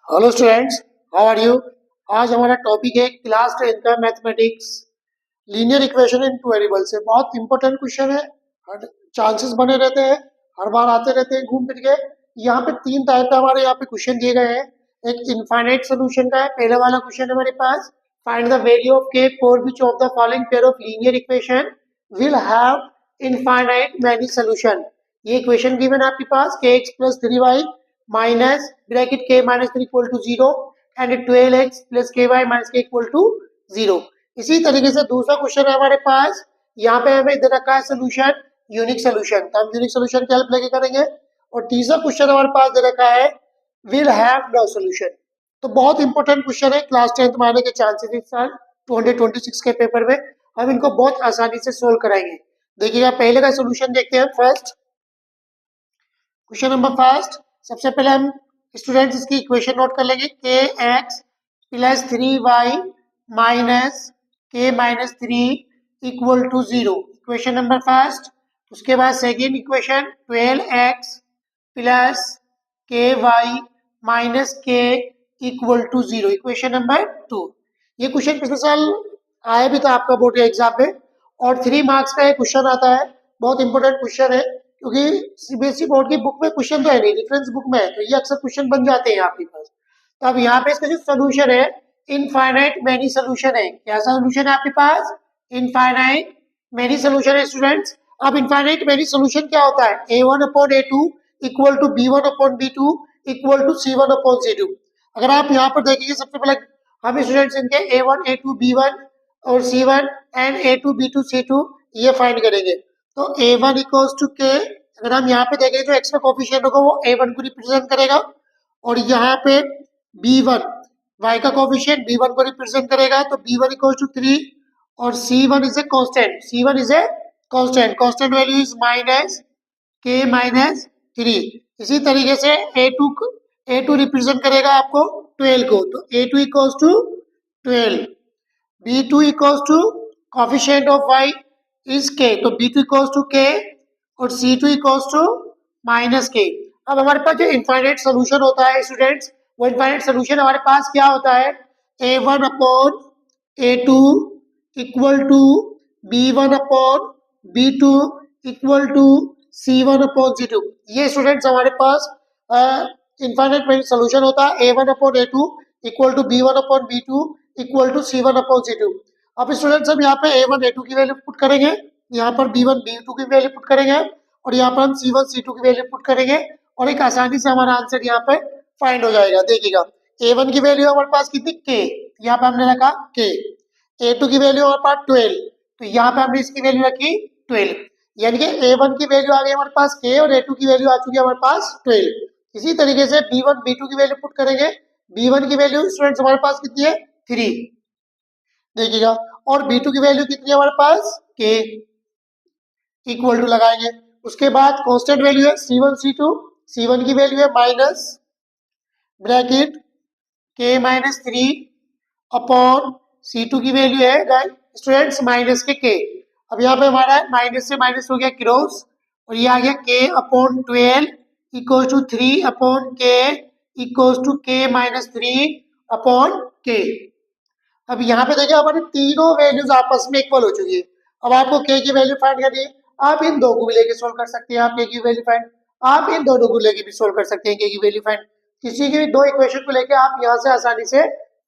Hello students, how are you. आज हमारा topic है क्लास 10 का mathematics, linear equation in two variable से। बहुत इंपॉर्टेंट क्वेश्चन है, हर चांसेस बने रहते हैं, हर बार आते रहते हैं घूम फिर के। यहाँ पे तीन टाइप का हमारे यहाँ पे क्वेश्चन दिए गए हैं। एक इनफाइनाइट सोल्यूशन का है। पहले वाला क्वेश्चन है हमारे पास, find the value of K for which of the following pair of linear equation will have infinite many solution. ये इक्वेशन गिवन है आपके पास, K x plus 3y minus bracket K minus 3 equal to 0 and 12x plus के Y minus के equal to 0। इसी तरीके से दूसरा क्वेश्चन है हमारे पास, यहाँ पे हमें दे रखा है सोल्यूशन यूनिक सोल्यूशन, तो हम यूनिक सोल्यूशन की हेल्प लेके करेंगे। और तीसरा क्वेश्चन हमारे पास दे रखा है विल हैव नो सोल्यूशन। तो बहुत इंपॉर्टेंट क्वेश्चन है, क्लास 10 में आने के चांसेस इस साल 2026 के पेपर में। हम इनको बहुत आसानी से सोल्व कराएंगे। देखिएगा पहले का सोल्यूशन देखते हैं। फर्स्ट क्वेश्चन नंबर फर्स्ट, सबसे पहले हम स्टूडेंट्स इसकी इक्वेशन नोट कर लेंगे, k x plus 3y minus k minus 3 equal to 0, equation number first. उसके बाद सेकेंड इक्वेशन 12x प्लस के वाई माइनस के इक्वल टू 0, इक्वेशन नंबर 2। ये क्वेश्चन पिछले साल आया भी था आपका बोर्ड एग्जाम में, और 3 मार्क्स का एक क्वेश्चन आता है। बहुत इंपॉर्टेंट क्वेश्चन है, क्योंकि सीबीएसई बोर्ड की बुक में क्वेश्चन तो है नहीं, रेफरेंस बुक में है, तो ये अक्सर क्वेश्चन बन जाते हैं आपके पास। तो अब यहाँ पे इसका जो सोल्यूशन है, इनफाइनाइट मैनी सोल्यूशन है। क्या सोल्यूशन है आपके पास? इनफाइनाइट मैनी सोल्यूशन है स्टूडेंट्स। अब इनफाइनाइट मैनी सोल्यूशन क्या होता है? a1 upon a2 equal to b1 upon b2 equal to c1 upon c2। अगर आप यहाँ पर देखेंगे, सबसे पहले हम स्टूडेंट्स इनके a1 a2 b1 और c1 and a2 b2 c2 ये फाइंड करेंगे। तो a1 इक्वल्स टू k, अगर हम यहाँ पे देखें जो एक्स का कोफिशिएंट होगा वो a1 को रिप्रेजेंट करेगा, और यहाँ पे b1 y का कोफिशिएंट b1 को रिप्रेजेंट करेगा, तो b1 इक्वल्स टू 3, और c1 is a constant, c1 is a constant, constant value is minus k minus 3। इसी तरीके से a2 रिप्रेजेंट करेगा आपको 12 को, तो a2 equals to 12, b2 equals to coefficient of y is k, तो b2 इक्वल्स टू k और c2 equals to minus k। अब हमारे पास जो इनफाइनाइट सोल्यूशन होता है स्टूडेंट्स, वो इनफाइनाइट सोल्यूशन हमारे पास क्या होता है? a1 upon a2 equal to b1 upon b2 equal to c1 upon c2। ये स्टूडेंट्स हमारे पास इनफाइनाइट सोल्यूशन होता है, a1 upon a2 equal to b1 upon b2 equal to c1 upon c2। अब students हम यहाँ पे a1 a2 की value put करेंगे, यहाँ पर b1 b2 की वैल्यू पुट करेंगे, और यहाँ पर हम c1 c2 की वैल्यू पुट करेंगे, और एक आसानी से हमारा आंसर यहाँ पे फाइंड हो जाएगा। देखिएगा a1 की वैल्यू हमारे पास कितनी k, यहाँ पे हमने रखा k, a2 की वैल्यू हमारे पास 12, तो यहाँ पे हमने इसकी वैल्यू रखी 12, यानी कि a1 की वैल्यू आ गई हमारे पास k और a2 की वैल्यू आ चुकी है हमारे पास 12। इसी तरीके से b1 b2 की वैल्यू पुट करेंगे, b1 की वैल्यू स्टूडेंट्स हमारे पास कितनी है? 3, देखिएगा, और b2 की वैल्यू कितनी है हमारे पास? k, इक्वल टू लगाएंगे। उसके बाद कांस्टेंट वैल्यू है c1 c2, c1 की वैल्यू है minus bracket k minus 3 upon c2 की वैल्यू है स्टूडेंट्स माइनस के k। अब यहाँ पे हमारा माइनस से माइनस हो गया क्रॉस, और ये आ गया k upon 12 equal to 3 upon k equal to k minus 3 upon k। अब यहाँ पे देखिए हमारे तीनों वैल्यूज आपस में इक्वल हो चुकी है। अब आपको k की वैल्यू फाइंड करनी है, आप इन दो को भी लेके सोल्व कर सकते हैं, आप k की वैल्यू फाइंड, आप इन दोनों को लेके भी सोल्व कर सकते हैं k की वैल्यू फाइंड। किसी की भी दो इक्वेशन को लेके आप यहाँ से आसानी से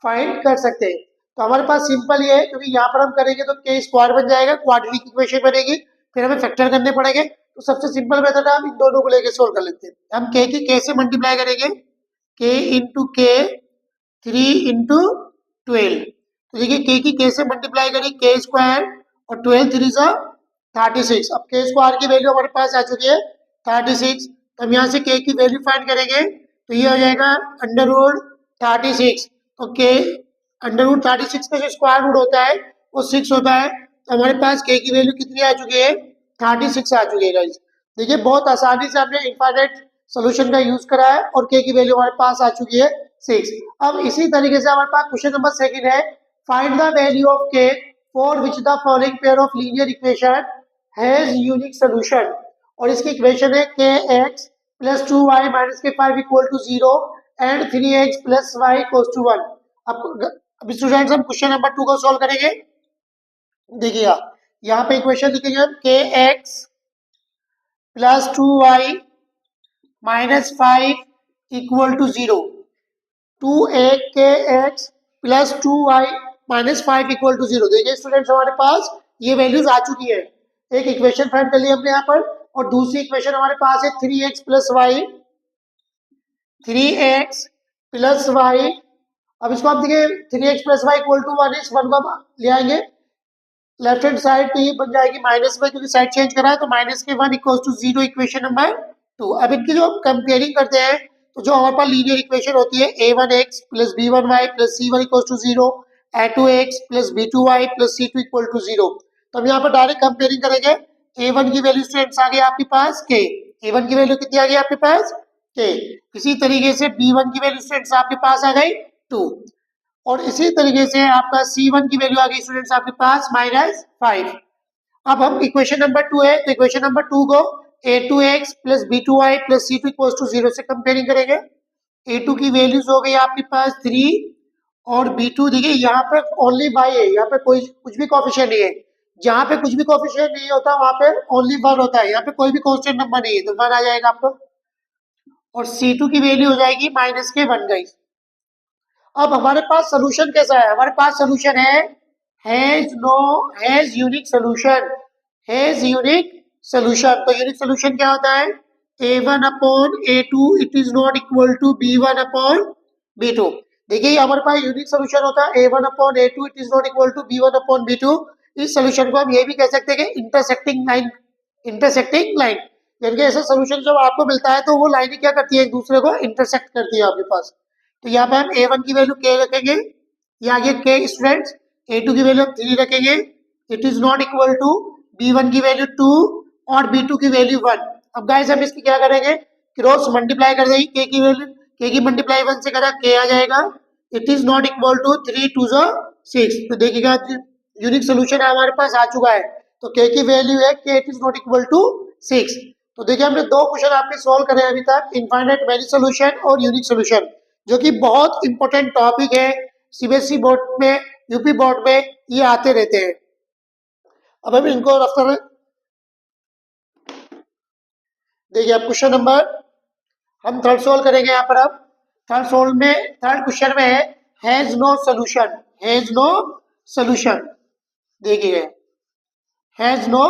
फाइंड कर सकते हैं। तो हमारे पास सिंपल ये है, क्योंकि यहाँ पर हम करेंगे तो k स्क्वायर बन जाएगा, क्वाड्रेटिक इक्वेशन बनेगी, फिर हमें फैक्टर करने पड़ेंगे। तो सबसे सिंपल मेथड है, हम इन दोनों को लेके सोल्व कर लेते हैं। हम k की k से मल्टीप्लाई करेंगे, k इंटू k 3 इंटू 12, तो देखिए k की k से मल्टीप्लाई करें k स्क्वायर, और 12 3 सा 36। अब k स्क्वायर की वैल्यू हमारे पास आ चुकी है 36, तो हम यहाँ से k की वैल्यू फाइंड करेंगे, तो ये हो जाएगा अंडर रूट 36। तो k अंडर रूट 36 का जो स्क्वायर रूट होता है वो 6 होता है, तो हमारे पास k की वैल्यू कितनी आ चुकी है? 36 आ चुकी है गाइस। देखिए बहुत आसानी से हमने इनफाइनाइट सोल्यूशन का यूज करा है, और k की वैल्यू हमारे पास आ चुकी है 6। अब इसी तरीके से हमारे पास क्वेश्चन नंबर सेकंड है, find the value of k for which the following pair of linear equation has unique solution. और इसकी इक्वेशन है kx plus 2y minus k 5 equal to 0 and 3x plus y equals to 1। अब students हम question number 2 को solve करेंगे। देखिएगा यहाँ पे इक्वेशन लिखेंगे हम kx plus 2y minus 5 equal to 0। 2a plus 2y minus 5 equal to 0। देखिए स्टूडेंट्स हमारे पास ये वैल्यूज आ चुकी है। एक इक्वेशन फाइंड कर ली हमने यहाँ पर और दूसरी इक्वेशन हमारे पास है 3x plus Y, 3x plus Y. अब इसको आप देखिए 3x plus Y equal to 1 इस 1 को हम ले आएंगे लेफ्ट हैंड साइड तो ये बन जाएगी माइनस में, क्योंकि साइड चेंज करा है तो minus k 1 equal to 0 equation number 2। अब इनकी जो हम कंपेयरिंग करते हैं तो जो हमारे पास लीनियर इक्वेशन होती है a1x plus b1y plus c1 equal to 0, a2x plus b2y plus c2 equal to 0। तो हम यहाँ पर डायरेक्ट कंपेयरिंग करेंगे। a1 की वैल्यू स्टूडेंट्स आ गई आपके पास k, a1 की वैल्यू कितनी आ गई आपके पास k। इसी तरीके से b1 की वैल्यू स्टूडेंट्स आपके पास आ गई 2 और इसी तरीके से आपका c1 की वैल्यू आ गई स्टूडेंट्स आपके पास -5। अब हम इक्वेशन नंबर 2 है तो इक्वेशन नंबर 2 को a2x plus b2y plus c2 equals to 0 से कंपेयरिंग करेंगे। a2 की वैल्यूज हो गई आपके पास 3 और b2 देखिए यहाँ पर ओनली y है, यहाँ पे कोई कुछ भी कोफिशिएंट नहीं है। जहाँ पे कुछ भी कोफिशिएंट नहीं होता वहां पे ओनली 1 होता है, यहाँ पे कोई भी कांस्टेंट नंबर नहीं है तो 1 आ जाएगा आपको। और c2 की वैल्यू हो जाएगी -1 गाइस। अब हमारे पास सोल्यूशन कैसा है? हमारे पास सोल्यूशन है has unique solution, has unique solution. तो यूनिक सोल्यूशन क्या होता है? a1 upon a2 it is not equal to b1 upon b2। देखिए हमारे पास यूनिक सोल्यूशन होता है a1 upon a2 it is not equal to b1 upon b2। इस सोल्यूशन को हम ये भी कह सकते हैं कि इंटरसेक्टिंग लाइन, इंटरसेक्टिंग लाइन यानी कि ऐसा सोल्यूशन जब आपको मिलता है तो वो लाइनें क्या करती है, एक दूसरे को इंटरसेक्ट करती है आपके पास। तो यहाँ पे हम a1 की वैल्यू k रखेंगे, ये आगे k स्टूडेंट्स, a2 की वैल्यू 3 रखेंगे, it is not equal to b1 की वैल्यू 2 और b2 की वैल्यू 1। अब गाइस हम इसकी क्या करेंगे, क्रॉस मल्टीप्लाई कर देंगे, k की वैल्यू k की मल्टीप्लाई 1 से करा k आ जाएगा, it is not equal to 3 2 6। तो देखिएगा यूनिक सोल्यूशन हमारे पास आ चुका है। तो k की वैल्यू है k it is not equal to 6। तो देखिए हमने दो क्वेश्चन आपके सॉल्व करे अभी तक, इनफाइनाइट मैनी सोल्यूशन और यूनिक सोल्यूशन, जो कि बहुत इंपॉर्टेंट टॉपिक है सीबीएसई बोर्ड में, यूपी बोर्ड में ये आते रहते हैं। अब हम इनको रफ कर रहे हैं। देखिए अब क्वेश्चन नंबर हम थर्ड सोल्व करेंगे यहाँ पर। अब थर्ड क्वेश्चन में है has no solution, has no solution. देखिए हैज नो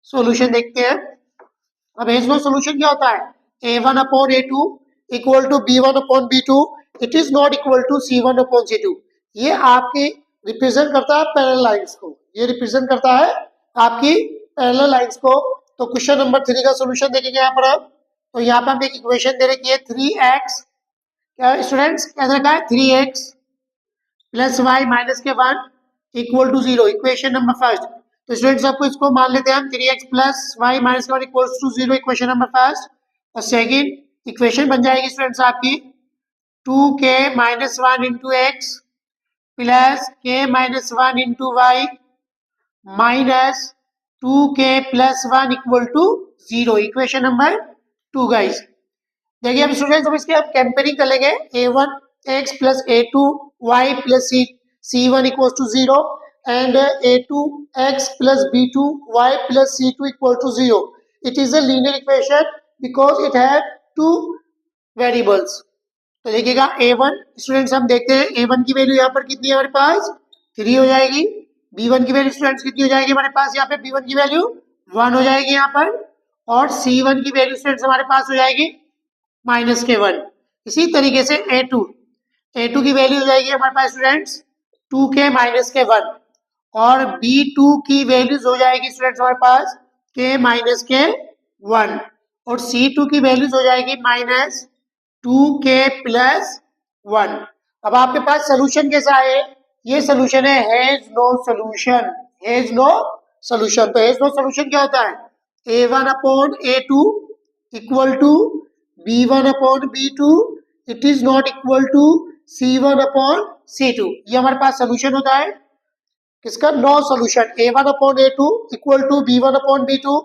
सोल्यूशन देखते हैं। अब हैज नो सोल्यूशन क्या होता है? a1 upon a2 equal to b1 upon b2 it is not equal to c1 upon c2। ये आपकी रिप्रेजेंट करता है पैरेलल लाइंस को, ये रिप्रेजेंट करता है आपकी पैरेलल लाइंस को। तो क्वेश्चन नंबर 3 का सॉल्यूशन देखेंगे यहाँ पर आप। तो यहाँ पर हम एक इक्वेशन दे रखी है 3x, क्या स्टूडेंट्स क्या रखा है 3x plus Y minus k 1 equal to 0, equation number first. तो स्टूडेंट्स आपको इसको मान लेते हैं हम 3x plus Y minus k 1 equals to 0, equation number first. और सेकंड इक्वेशन बन जाएगी स्टूडेंट्स आपकी 2k minus 1 into x plus k minus 1 into y minus 2k plus 1 equal to 0, equation number 2 guys. देखिए अब स्टूडेंट्स हम इसके अब comparing कर लेंगे a1x plus a2y plus c1 equal to 0 and a2x plus b2y plus c2 equal to 0. It is a linear equation because it has two variables. तो देखिएगा a1 students हम देखते हैं a1 की वैल्यू यहाँ पर कितनी है हमारे पास 3 हो जाएगी, b1 की वैल्यू स्टूडेंट्स कितनी हो जाएगी हमारे पास यहाँ पे b1 की वैल्यू 1 हो जाएगी यहाँ पर, और c1 की वैल्यू स्टूडेंट्स हमारे पास हो जाएगी -1। इसी तरीके से a2 की वैल्यू हो जाएगी हमारे पास स्टूडेंट्स 2k -1 और b2 की वैल्यूज हो जाएगी स्टूडेंट्स हमारे पास k-1 और c2 की वैल्यूज हो जाएगी -2k + 1। अब आपके पास सोल्यूशन कैसा है? ये सोल्यूशन है has no solution, has no solution. तो हैज नो सोल्यूशन क्या होता है? a1 upon a2 equal to b1 upon b2 it is not equal to c1 upon c2। ये हमारे पास सोल्यूशन होता है किसका? No solution. a1 upon a2 equal to b1 upon b2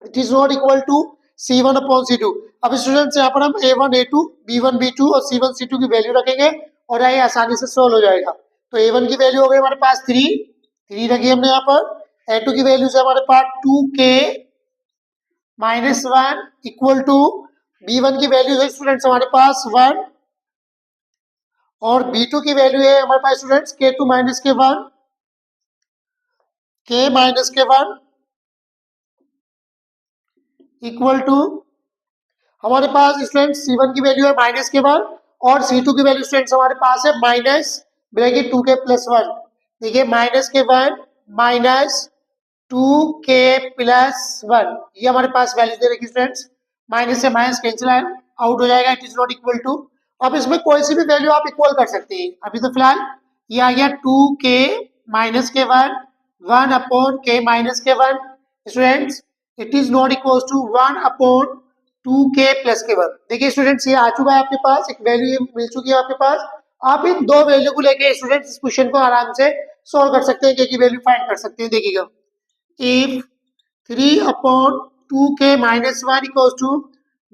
it is not equal to C1 upon C2। अब students यहाँ पर हम A1 A2 B1 B2 और C1 C2 की वैल्यू रखेंगे और ये आसानी से सोल्व हो जाएगा। तो A1 की वैल्यू हो गई हमारे पास 3 रखी हमने यहाँ पर। A2 की वैल्यू से हमारे पास 2k minus 1 equal to B1 की वैल्यू है स्टूडेंट्स हमारे पास 1 और B2 की वैल्यू है हमारे पास students K2 minus k 1 K minus k 1 equal to हमारे पास स्टूडेंट्स C1 की वैल्यू है माइनस के 1 और C2 की वैल्यू स्टूडेंट्स हमारे पास है माइनस ब्रैकेट 2k प्लस 1। देखिए minus k 1 minus 2k plus 1 ये हमारे पास वैल्यू दे रखी स्टूडेंट्स। माइनस से माइनस कैंसिल आउट हो जाएगा, it is not equal to. अब इसमें कोई सी भी वैल्यू आप इक्वल कर सकते हैं। अभी तो फिलहाल ये आ गया 2k minus k 1 upon k minus k 1 students it is not equal to 1 upon 2k plus k 1। देखिए स्टूडेंट्स ये आ चुका है आपके पास, एक वैल्यू मिल चुकी है आपके पास। आप इन दो वैल्यू को लेके स्टूडेंट्स इस क्वेश्चन को आराम से सोल्व कर सकते हैं, k की वैल्यू फाइंड कर सकते हैं। देखिएगा if 3 upon 2k minus 1 equals to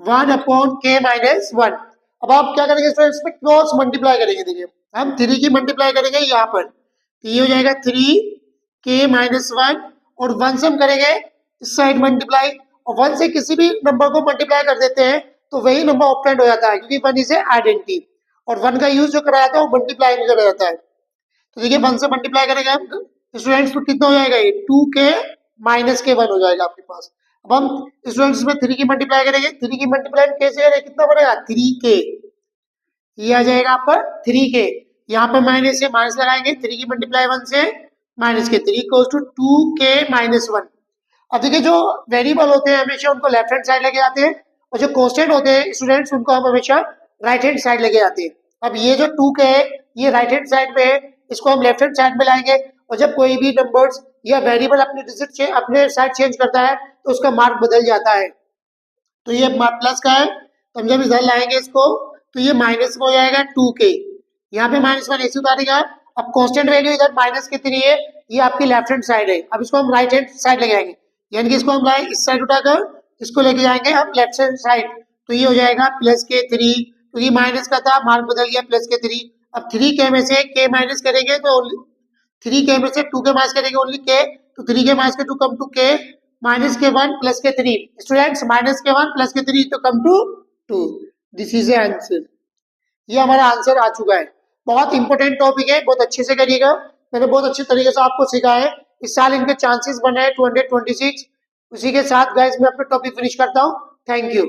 1 upon k minus 1। अब आप क्या करेंगे स्टूडेंट्स में क्रॉस मल्टीप्लाई करेंगे। देखिए हम 3 की मल्टीप्लाई करेंगे यहाँ पर, तो ये हो जाएगा 3k माइनस 1 और 1 से हम करेंगे इस साइड मल्टीप्लाई और 1 से किसी भी नंबर को मल्टीप्लाई कर देते हैं तो वही नंबर ऑपरेंड हो जाता है क्योंकि 1 इज आइडेंटिटी और 1 का यूज जो कराया था वो मल्टीप्लाई में करा जाता है। तो देखिए 1 से मल्टीप्लाई करेंगे हम स्टूडेंट्स तो कितना हो जाएगा ये 2k माइनस के 1 हो जाएगा आपके पास। अब हम स्टूडेंट्स में 3 की मल्टीप्लाई करेंगे, 3 की मल्टीप्लाई कैसे करेंगे, कितना बनेगा 3k, ये आ जाएगा आपका 3k। यहाँ पे माइनस से माइनस लगाएंगे, 3 की मल्टीप्लाई 1 से माइनस के 3 इक्वल्स टू 2k माइनस 1। अब देखिए जो वेरिएबल होते हैं हमेशा उनको लेफ्ट हैंड साइड लेके आते हैं और जो कांस्टेंट होते हैं स्टूडेंट्स उनको हम हमेशा राइट हैंड साइड लेके आते हैं। अब ये जो 2k है ये राइट हैंड साइड पे है, इसको हम लेफ्ट हैंड साइड में लाएंगे और जब कोई भी नंबर्स या वेरिएबल अपने डिजिट अपने साइड चेंज करता है तो उसका मार्क बदल जाता है। तो ये प्लस का है तो हम जब इधर लाएंगे इसको तो ये माइनस में हो जाएगा 2k, यहाँ पे माइनस 1 ऐसे उतारेगा। अब कांस्टेंट वैल्यू इधर माइनस के 3 है, ये आपकी लेफ्ट हैंड साइड है। अब इसको हम राइट हैंड साइड लेके आएंगे, यानी कि इसको हम लाए इस साइड उठाकर इसको लेके जाएंगे हम लेफ्ट हैंड साइड, तो ये हो जाएगा प्लस के 3 क्योंकि माइनस का था मार्क बदल गया प्लस के 3। अब 3k में से k माइनस करेंगे तो 3k में से 2k माइनस करेंगे ओनली k, तो 3k माइनस के 2 come to k minus k 1 plus के 3 स्टूडेंट्स माइनस के 1 प्लस के 3 तो come to 2। This is a answer, ये हमारा आंसर आ चुका है। बहुत इंपॉर्टेंट टॉपिक है, बहुत अच्छे से करिएगा, मैंने बहुत अच्छे तरीके से आपको सिखाया है। इस साल इनके चांसेस बने हैं 226। उसी के साथ गाइस मैं अपना टॉपिक फिनिश करता हूँ। Thank you.